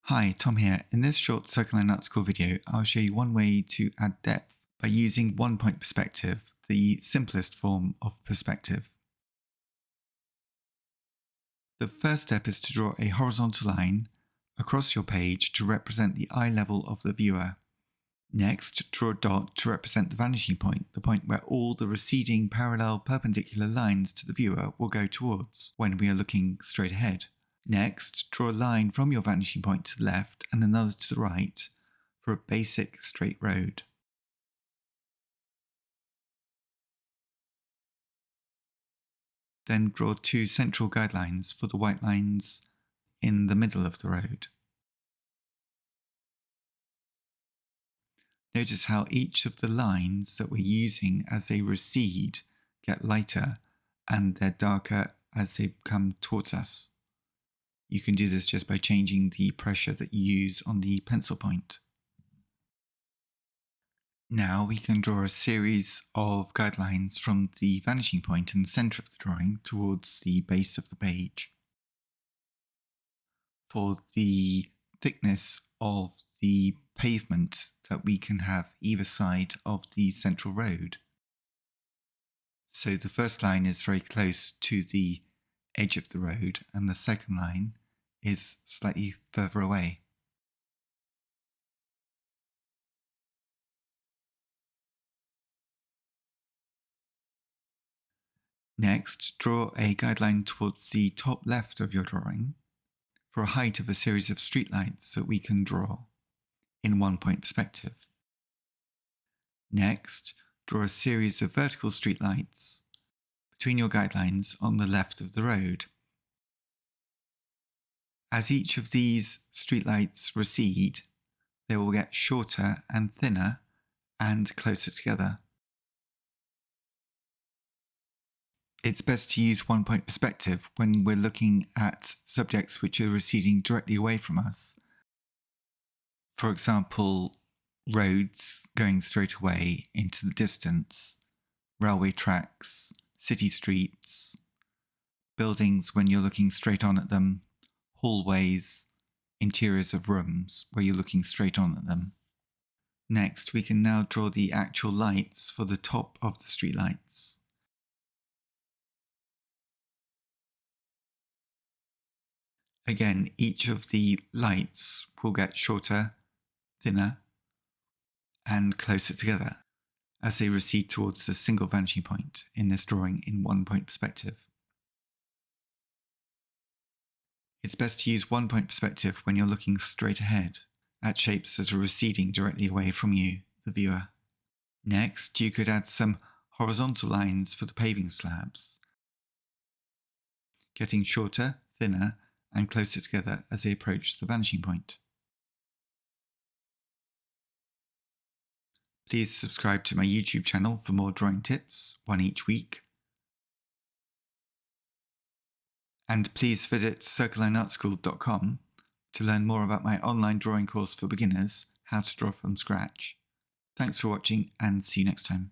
Hi, Tom here. In this short circle and article video, I'll show you one way to add depth by using one-point perspective, the simplest form of perspective. The first step is to draw a horizontal line across your page to represent the eye level of the viewer. Next, draw a dot to represent the vanishing point, the point where all the receding parallel perpendicular lines to the viewer will go towards when we are looking straight ahead. Next, draw a line from your vanishing point to the left and another to the right for a basic straight road. Then draw two central guidelines for the white lines in the middle of the road. Notice how each of the lines that we're using as they recede get lighter and they're darker as they come towards us. You can do this just by changing the pressure that you use on the pencil point. Now we can draw a series of guidelines from the vanishing point in the center of the drawing towards the base of the page. For the thickness of the pavement that we can have either side of the central road. So the first line is very close to the edge of the road and the second line is slightly further away. Next, draw a guideline towards the top left of your drawing for a height of a series of streetlights that we can draw in one-point perspective. Next, draw a series of vertical streetlights between your guidelines on the left of the road. As each of these streetlights recede, they will get shorter and thinner and closer together. It's best to use one-point perspective when we're looking at subjects which are receding directly away from us. For example, roads going straight away into the distance, railway tracks, city streets, buildings when you're looking straight on at them, hallways, interiors of rooms where you're looking straight on at them. Next, we can now draw the actual lights for the top of the streetlights. Again, each of the lights will get shorter, thinner, and closer together as they recede towards the single vanishing point in this drawing in one-point perspective. It's best to use one-point perspective when you're looking straight ahead at shapes that are receding directly away from you, the viewer. Next, you could add some horizontal lines for the paving slabs, getting shorter, thinner, and closer together as they approach the vanishing point. Please subscribe to my YouTube channel for more drawing tips, one each week. And please visit circleandartschool.com to learn more about my online drawing course for beginners, How to Draw from Scratch. Thanks for watching and see you next time.